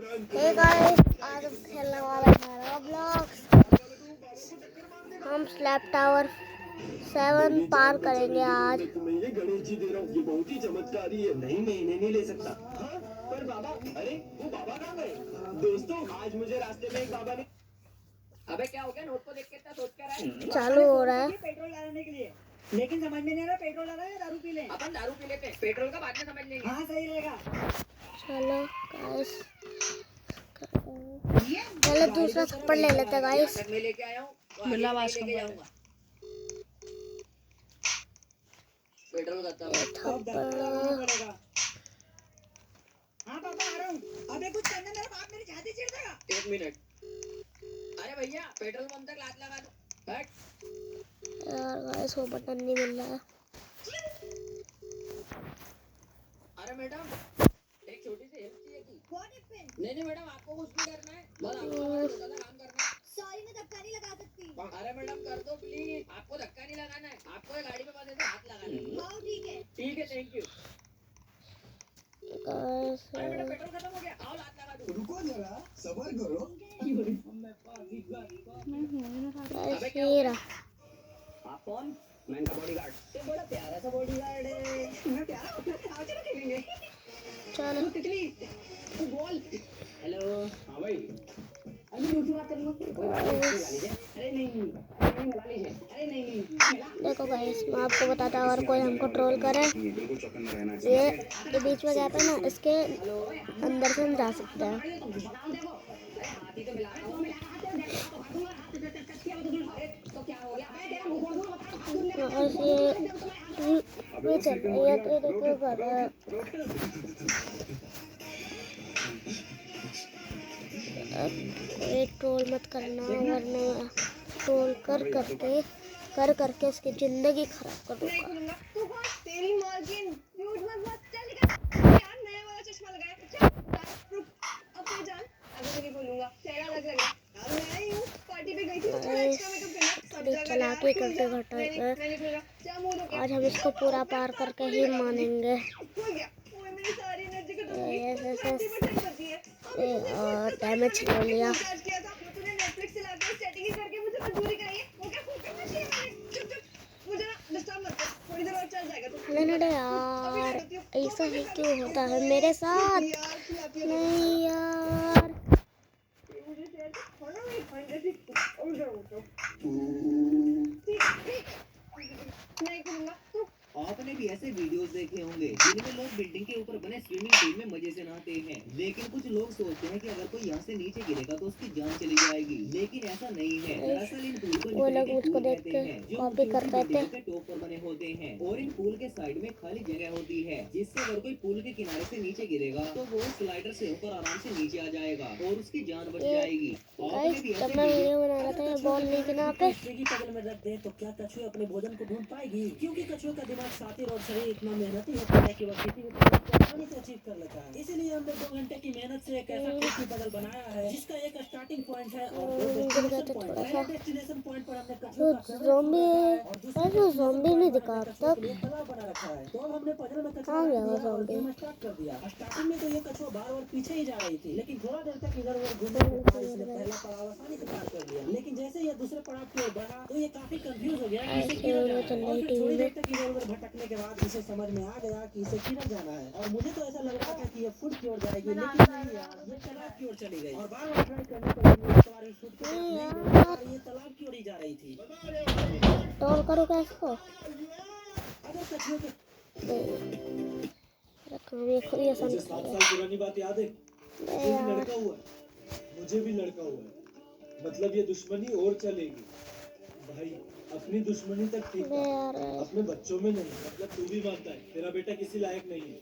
Hey guys, आज हम खेलने वाले हैं रोब्लॉक्स। हम स्लैब टावर 7 पार करेंगे आज। ये गणेश जी दे रहा हूँ, ये बहुत ही चमत्कारी है। नहीं, मैं इन्हें नहीं ले सकता। हाँ, पर बाबा, अरे वो बाबा कहाँ गए? दोस्तों, आज मुझे रास्ते में एक बाबा ने अबे क्या हो गया? नोट को देख के इतना सोच कर रहा है? चालू हो रहा है। पेट्रोल डालने के लिए, लेकिन समझ में नहीं आ रहा पेट्रोल डाला या दारू पी ले। अपन दारू पी लेते हैं, पेट्रोल का बाद में समझ लेंगे। हाँ सही रहेगा। चलो गाइस, पहले दूसरा थप्पड़ ले लेते हैं गाइस। मैं लेके आया हूँ, बिल्ला वाश लेके जाऊंगा। पेट्रोल खत्म। थप्पड़ हाँ पापा आ रहा हूँ। अबे कुछ करना, मेरा बाप मेरी छाती चीर देगा। 1 मिनट। अरे भैया पेट्रोल पंप तक लात लगा दो। हट यार गाइस, वो बटन नहीं मिल रहा है। अरे मैडम, एक छोटी सी हेल्प चाहिए थी। नहीं मैडम, आपको कुछ नहीं करना है, बस आपको हमारा छोटा सा काम करना है। सॉरी, मैं धक्का नहीं लगा सकती। अरे मैडम कर दो प्लीज, आपको धक्का नहीं लगाना है, आपको ये गाड़ी पे बस ऐसे हाथ लगाना है। हाँ ठीक है। ठीक है, थैंक यू। गाइस अरे मेरा पेट्रोल खत्म हो गया, आओ हाथ लगा दो। रुको जरा, सबर करो। गाइस ये रहा। आप कौन? मैं इनका बॉडीगार्ड। ये बड़ा प्यारा सा बॉडीगार्ड है। मैं प्यारा आओ चलो खेलेंगे। चलो तितली तू बोल। हेलो। हाँ भाई, अभी दूसरी बात करूंगा। अरे नहीं मिला लीजिए। अरे नहीं देखो गाइस, मैं आपको बताता हूँ, अगर कोई हमको ट्रोल करे, ये बीच में गैप है ना, इसके अंदर से हम जा सकते हैं। और ये चल ये तो क्यों कर रहा है? कोई ट्रोल मत करना, वरना ट्रोल कर करके इसकी जिंदगी खराब कर दूंगा। तू कौन? तेरी मालकिन। म्यूट मत चल निकल। यार नया वाला चश्मा लगाया। चल रुक, अब कोई जान आगे नहीं बोलूंगा, चेहरा अलग लग रहा है। यार मैं आई हूँ, पार्टी पे गई थी, थोड़ा एक्स्ट्रा मेकअप करना। थोड़ी चालाकी करते आज हम इसको पूरा पार करके ही मानेंगे। डैमेज ले लिया। नहीं यार, ऐसा ही क्यों होता है मेरे साथ? नहीं यार, आपने भी ऐसे वीडियोस देखे होंगे जिनमें लोग बिल्डिंग के ऊपर बने स्विमिंग पूल में मजे से नहाते हैं, लेकिन कुछ लोग सोचते हैं कि अगर कोई यहाँ से नीचे गिरेगा तो उसकी जान चली जाएगी, लेकिन ऐसा नहीं है। दरअसल इन पूल को वो लोग मुझको देख के कॉपी कर रहे थे। टॉप पर बने होते हैं और इन पूल के साइड में खाली जगह होती है, जिससे अगर कोई पूल के किनारे से नीचे गिरेगा तो वो स्लाइडर से ऊपर आराम से नीचे आ जाएगा और उसकी जान बच जाएगी। जब मैं वीडियो बना रहा था, ये बॉल नहीं किना पे बगल में रख दे तो क्या कछुए अपने भोजन को ढूंढ पाएगी? क्योंकि कछुए का दिमाग सातिर और शरीर इतना मेहनती होता है कि वह किसी भी पदार्थ को आसानी से अचीव कर लेता है। इसीलिए हमने 2 घंटे की मेहनत से एक ऐसा कृषि बदल बनाया है जिसका एक स्टार्टिंग पॉइंट है और 2 डेस्टिनेशन पॉइंट पर हमने कछुए का ज़ॉम्बी नहीं दिखा अब तक। तालाब बना रखा है। तो अब हमने पजल में कहाँ गया वो ज़ॉम्बी? स्टार्ट कर दिया। स्टार्टिंग में तो ये कछुआ बार-बार पीछे ही जा रही थी, लेकिन थोड़ा देर तक इधर-उधर घूमने इसने पहला पड़ाव आसानी से पार कर लिया। लेकिन जैसे ये दूसरे पड़ाव की ओर बढ़ा तो ये काफी कंफ्यूज हो गया कि इसे किधर जाना है। और फिर थोड़ी देर तक इधर-उधर भटकने के बाद इसे समझ में आ गया कि इसे किधर जाना है। और मुझे तो ऐसा लग रहा था कि ये फुट की ओर जाएगी, लेकिन नहीं यार, ये तालाब की ओर चली गई। और बार-बार ट्राई करने पर ये सवारी फुट की तरफ नहीं गई और ये तालाब की ओर ही जा रही थी। टोल करो क्या इसको? अगर कछुए के ये खुद ही आसान 7 साल पुरानी बात याद है? मुझे भी लड़का हुआ है, मुझे भी लड़का हुआ है। मतलब ये दुश्मनी और चलेगी भाई, अपनी दुश्मनी तक ठीक था, अपने बच्चों में नहीं। मतलब तू भी मानता है तेरा बेटा किसी लायक नहीं है,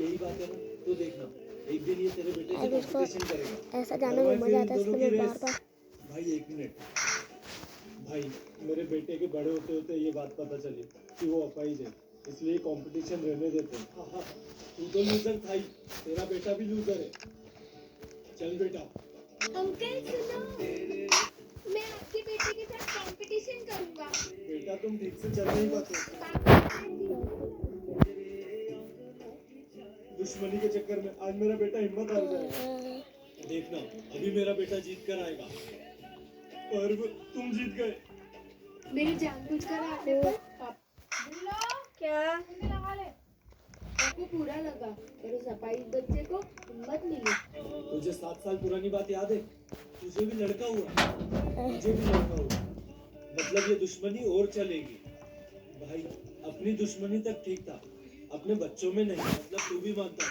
यही बात है ना? तो देखना एक दिन ये तेरे बेटे से कंपटीशन करेगा। ऐसा जाने में मजा आता है, इसलिए मैं बार-बार भाई 1 मिनट भाई, मेरे बेटे के बड़े होते होते ये बात पता चली कि वो अपाहिज है, इसलिए कंपटीशन रहने देते हैं। हाँ, तू तो लूजर था ही, तेरा बेटा भी लूजर है। चल बेटा। अंकल सुनो, मैं आपके बेटे के साथ कंपटीशन करूंगा। बेटा तुम ठीक से चल नहीं पाते, दुश्मनी के चक्कर में आज मेरा बेटा हिम्मत हार जाए। देखना अभी मेरा बेटा जीत कर आएगा। पर तुम जीत गए। मेरी जानबूझकर आने पर क्या आपको पूरा लगा, पर उस अपाहिज बच्चे को हिम्मत मिली। तुझे 7 साल पुरानी बात याद है? तुझे भी लड़का हुआ, मुझे भी लड़का हुआ। मतलब ये दुश्मनी और चलेगी। भाई अपनी दुश्मनी तक ठीक था, अपने बच्चों में नहीं। मतलब तू भी मानता?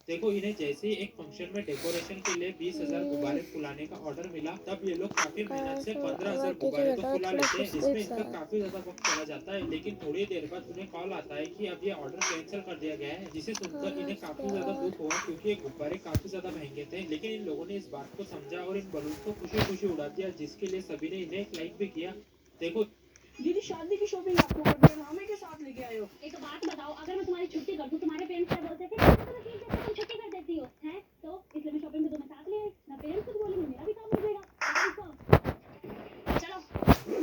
देखो, इन्हें जैसे ही एक फंक्शन में डेकोरेशन के लिए 20,000 गुब्बारे फुलाने का ऑर्डर मिला, तब ये लोग काफी मेहनत से 15,000 गुब्बारे तो फुला लेते हैं, जिसमें इनका काफी ज्यादा वक्त चला जाता है। लेकिन थोड़ी देर बाद उन्हें कॉल आता है कि अब ये ऑर्डर कैंसिल कर दिया गया है, जिसे सुनकर इन्हें काफी ज्यादा दुख हुआ, क्योंकि ये गुब्बारे काफी ज्यादा महंगे थे। लेकिन इन लोगों ने इस बात को समझा और इन बलून को खुशी खुशी उड़ा दिया, जिसके लिए सभी ने इन्हें एक लाइक भी किया। देखो दीदी, शादी की शॉपिंग आपको कर दिया, हमें के साथ लेके आए हो। एक बात बताओ, अगर मैं तुम्हारी छुट्टी कर दूं, तुम्हारे पेरेंट्स क्या बोलते थे? तो ठीक है, तुम छुट्टी कर देती हो, हैं? तो इसलिए मैं शॉपिंग में तुम्हें साथ ले आई। ना पेरेंट्स कुछ बोलेंगे, मेरा भी काम हो जाएगा। चलो,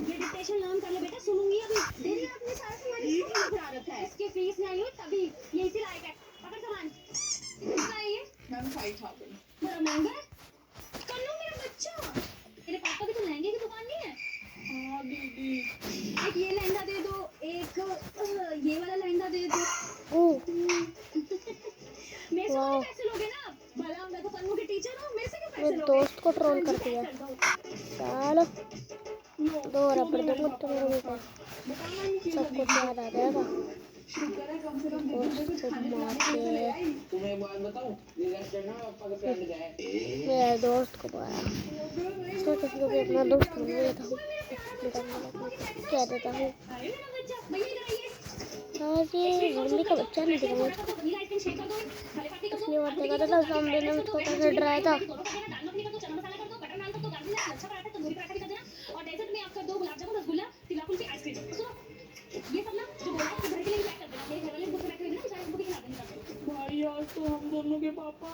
ये डिक्टेशन लर्न कर ले बेटा, सुनूंगी अभी। दीदी आपने सारा सामान इसको क्यों भरा रखा है? इसकी फीस नहीं आई हुई तभी, ये इसी लायक है। पकड़ सामान। कितना है ये? मैम 5,000। बड़ा महंगा है। कन्नू मेरा बच्चा, तेरे पापा की तो लहंगे की दुकान नहीं है? हाँ दीदी। एक ये लहंगा दे दो, एक ये वाला लहंगा दे दो। मेरे से वाह। पैसे लोगे ना? भला मैं तो कन्नू की टीचर हूँ, मेरे से क्यों पैसे मेरे लोगे? दोस्त को ट्रोल कर दिया। चलो 2 रबड़ दूंगा तुम्हारे को, सब कुछ याद आ जाएगा। शुक्र है कम से कम दोस्त को मार के तुम्हें एक बात बताऊं, ये रेस्टोरेंट ना पापा के फ्रेंड का है। मेरे दोस्त को मारा। इसको किसी को भी अपना दोस्त बना लेता हूँ, कह देता हूँ अरे मेरा बच्चा, भैया इधर आइए। आज ये जल्दी का बच्चा नहीं दिखा मुझको, वनीला आइसक्रीम शेक कर दो, भले पार्टी कर दो। इसलिए और देखा था सामने ने मुझको कैसे डराया था। दोनों कर देना, दाल मखनी कर दो, चना मसाला कर दो, बटर नान कर दो, गाजर का लच्छा पराठा, तंदूरी पराठा भी कर देना, और डेजर्ट में आप कर दो गुलाब जामुन, रसगुल्ला, तिला कुल्फी, आइसक्रीम। सुनो, ये सब ना जो बोला है घर के लिए पैक कर देना। मेरे घर वाले मुझसे बैठे हुए ना, बेचारे उनको भी खिला देना। भाई आज तो हम दोनों के पापा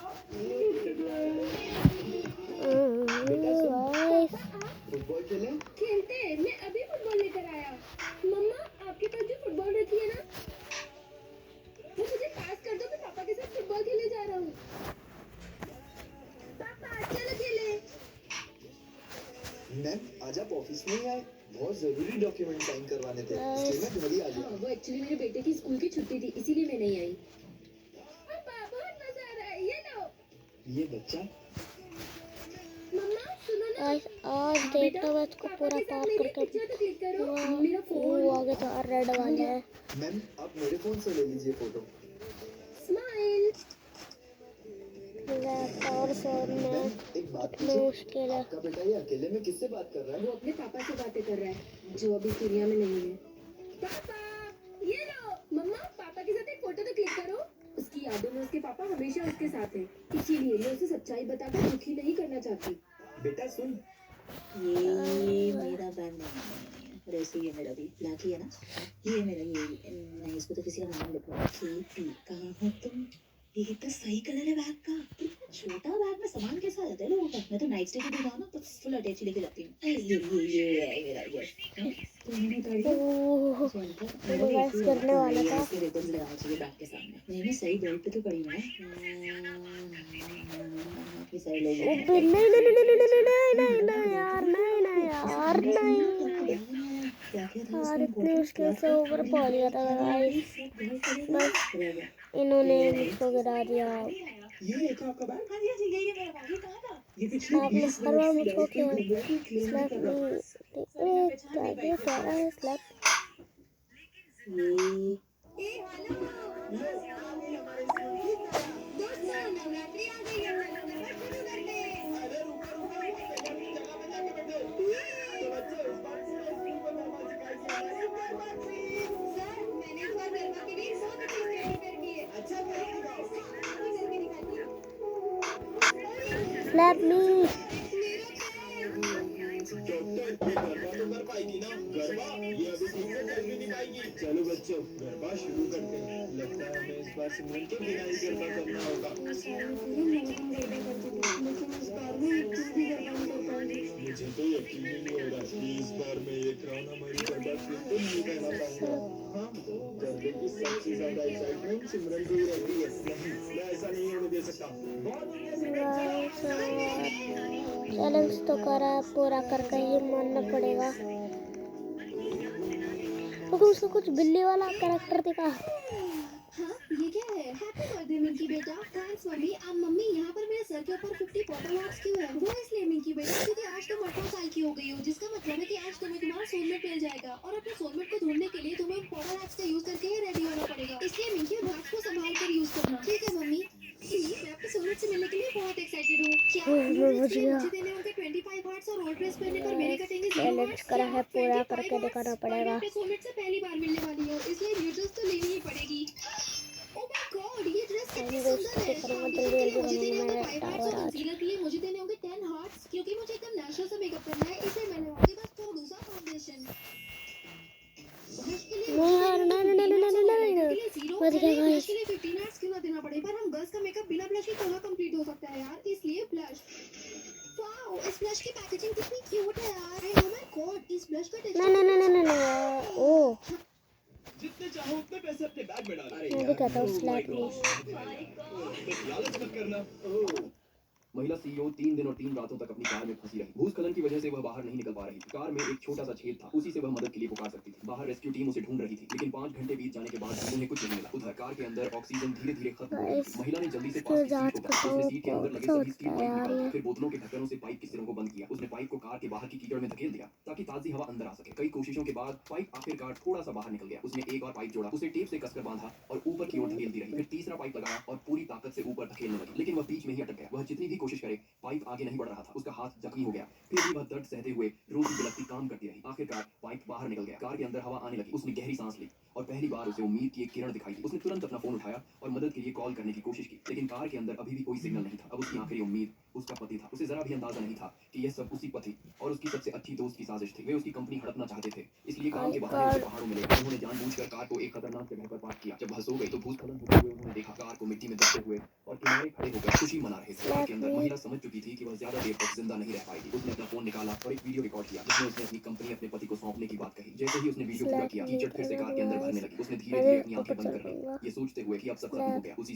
फुटबॉल खेले? खेलते हैं। मैं अभी फुटबॉल लेकर आया। मम्मा आपके पास जो फुटबॉल रखी है ना, वो मुझे पास कर दो, मैं पापा के साथ फुटबॉल खेलने जा रहा हूँ। पापा चलो खेले। मैम आज आप ऑफिस नहीं आए, बहुत जरूरी डॉक्यूमेंट साइन करवाने थे, इसलिए मैं घर ही आ गया। वो एक्चुअली मेरे बेटे की स्कूल की छुट्टी थी, इसीलिए मैं नहीं आई। पापा बहुत मजा आ रहा है, ये लो। ये बच्चा मम्मा सुनो ना। आज देखता हूँ इसको पूरा पार करके। तो क्लिक करो। वाह, मेरा फोन। वो आगे तो रेड वाला है। मैम आप मेरे फोन से ले लीजिए फोटो। स्माइल। और फोन में मैम एक बात कितनी पूछूं, मुश्किल है। आपका बेटा ये अकेले में किससे बात कर रहा है? वो अपने पापा से बातें कर रहा है, जो अभी दुनिया में नहीं है। पापा ये लो। मम्मा पापा के साथ एक फोटो तो क्लिक करो। उसकी यादों में उसके पापा हमेशा उसके साथ हैं, इसीलिए मैं उसे सच्चाई बताकर दुखी नहीं करना चाहती। बेटा सुन, ये मेरा बैग नहीं है, और ऐसे ये मेरा भी लाठी है ना, ये मेरा, ये नहीं, इसको तो किसी का नाम लिखा। केटी कहाँ हो तुम? ये तो सही कलर है बैग का। इतना छोटा बैग में सामान कैसा आ जाता है लोगों का? मैं तो नाइट स्टे पे भी जाऊँ ना तो फुल अटैच लेके जाती हूँ। ये है मेरा, ये तुमने उतार दिया? ओह, मेरे रिवर्स करने वाला था। ऐसे रिबन्स लगाना चाहिए बैग के सामने। नहीं मैं सही बेल्ट पे तो पड़ी हूँ ना। ये सारे लोग नहीं नहीं नहीं नहीं नहीं नहीं नहीं यार, नहीं नहीं यार, नहीं यार, इतनी मुश्किल से ऊपर पहुंच गया था गाइस, बस इन्होंने मुझको गिरा दिया। ये था आपका बैग? हाँ जी हाँ जी, यही है मेरा बैग। ये कहाँ था? ये पिछले आपने 20 हर बार वर्ष मुझको क्यों स्लैप स्लैप नहीं क्या है स्लैप? दोस्तों नवरात्रि आ गई है, नवरात्र शुरू करते हैं। सर मैंने इस बार गरबा के लिए बहुत अच्छी स्टाइल प्रिपेयर की है। अच्छा करके दिखाती हूँ। Slap me. कर पाएगी ना गरबा? ये अभी ठीक से कर भी नहीं पाएगी। चलो बच्चों गरबा शुरू करते हैं। लगता है हमें इस बार सिमरन के बिना ही गरबा करना होगा। मुझे तो यकीन ही नहीं हो रहा कि इस बार मैं ये क्राउन हमारी गरबा बिल्कुल नहीं पहना पाऊंगा। हाँ गरबे की सबसे ज्यादा एक्साइटमेंट सिमरन को ही रहती है। नहीं, मैं ऐसा नहीं होने दे सकता। बहुत दुनिया से चैलेंज तो करा, पूरा करके ही मानना पड़ेगा। तो उसका कुछ बिल्ली वाला कैरेक्टर दिखा। हाँ ये क्या है? हैप्पी बर्थडे मिंकी बेटा। Thanks mummy. अब मम्मी यहाँ पर मेरे सर के ऊपर 50 बॉटल हार्ट्स क्यों है? वो इसलिए मिंकी बेटा क्योंकि आज तुम 18 साल की हो गई हो, जिसका मतलब है कि आज तुम्हें तुम्हारा सोलमेट मिल जाएगा और अपने सोलमेट को ढूंढने के लिए तुम्हें बॉटल हार्ट्स का यूज करके ही रेडी होना पड़ेगा। इसलिए मिंकी उन हार्ट्स को संभाल कर यूज करना। ठीक है मम्मी। मैं अपने सोलमेट से मिलने के लिए बहुत एक्साइटेड हूँ। क्या मुझे देने होंगे 25 हार्ट्स और रोड रेस पहनने पर मेरे कटेंगे 0 चैलेंज हार्ट्स? करा है, पूरा 25 करके दिखाना हार्ट्स। पड़ेगा। मैं अपने सोलमेट से पहली बार मिलने वाली हूँ, इसलिए न्यूट्रल्स तो लेनी ही पड़ेगी। ओह माय गॉड, ये ड्रेस कितनी सुंदर है। जल्दी फाउंडेशन के लिए जल्दी मुझे देने होंगे मैं 5 हार्ट्स टावर और आज। कंसीलर के लिए मुझे देने होंगे 10 हार्ट्स, क्योंकि मुझे एकदम नेचुरल सा मेकअप करना है। इसे मैंने बस थोड़ा सा फाउंडेशन। ब्लश के लिए नहीं यार, नहीं नहीं नहीं नहीं नहीं के लिए 0 बच गया ब्लश गाइस। के लिए 15 हार्ट्स क्यों ना देना पड़े, पर हम गर्ल्स का मेकअप बिना ब्लश के कहाँ कंप्लीट हो सकता है यार, इसलिए ब्लश। वाओ, इस ब्लश की पैकेजिंग कितनी क्यूट है यार। ओह माय गॉड, इस ब्लश का टेक्सचर नहीं नहीं नहीं नहीं नहीं ओ जितने चाहो उतने पैसे अपने बैग में डालो। मैं भी कहता हूँ Oh my स्लैप में। God. बस लालच मत करना। ओह। महिला सीईओ 3 दिन और 3 रातों तक अपनी कार में फंसी रही। भूस्खलन की वजह से वह बाहर नहीं निकल पा रही थी। कार में एक छोटा सा छेद था, उसी से वह मदद के लिए पुकार सकती थी। बाहर रेस्क्यू टीम उसे ढूंढ रही थी, लेकिन 5 घंटे बीत जाने के बाद भी उन्हें कुछ नहीं मिला। उधर कार के अंदर ऑक्सीजन धीरे धीरे खत्म हो रही थी। महिला ने जल्दी से पास की सीट को पकड़ा। उसने सीट के अंदर लगे सभी स्टील पाइप निकाले, फिर बोतलों के ढक्कनों से पाइप के सिरों को बंद किया। उसने पाइप को कार के बाहर की कीचड़ में धकेल दिया ताकि ताजी हवा अंदर आ सके। कई कोशिशों के बाद पाइप आखिरकार थोड़ा सा बाहर निकल गया। उसने एक और पाइप जोड़ा, उसे टेप से कसकर बांधा और ऊपर की ओर धकेलती रही। फिर तीसरा पाइप लगाया और पूरी ताकत से ऊपर धकेलने लगी, लेकिन वह बीच में ही अटक गया। वह जितनी भी कोशिश करे, पाइप आगे नहीं बढ़ रहा था। उसका हाथ जख्मी हो गया, फिर भी वह दर्द सहते हुए रोज बिलखती काम करती रही। आखिरकार पाइप बाहर निकल गया, कार के अंदर हवा आने लगी। उसने गहरी सांस ली और पहली बार उसे उम्मीद की एक किरण दिखाई दी। उसने तुरंत अपना फोन उठाया और मदद के लिए कॉल करने की कोशिश की, लेकिन कार के अंदर अभी भी कोई सिग्नल नहीं था। अब उसकी आखिरी उम्मीद उसका पति था। उसे जरा भी अंदाजा नहीं था कि यह सब उसी पति और उसकी सबसे अच्छी दोस्त की साजिश थी। वे उसकी कंपनी हड़पना चाहते थे, इसलिए काम के बहाने उसे पहाड़ों में ले गए। उन्होंने जानबूझकर कार को एक खतरनाक जगह पर पार्क किया। जब वह सो गई तो भूस्खलन होते हुए उन्होंने देखा कार को मिट्टी में दबते हुए और किनारे खड़े होकर खुशी मना रहे थे। कार के अंदर महिला समझ चुकी थी कि वह ज्यादा देर तक जिंदा नहीं रह पाएगी। उसने अपना फोन निकाला और एक वीडियो रिकॉर्ड किया, जिसमें उसने अपनी कंपनी अपने पति को सौंपने की बात कही। जैसे ही उसने वीडियो पूरा किया, कीचड़ फिर से कार के अंदर भरने लगी। उसने धीरे धीरे अपनी आंखें बंद कर ली, ये सोचते हुए कि अब सब खत्म हो गया। उसी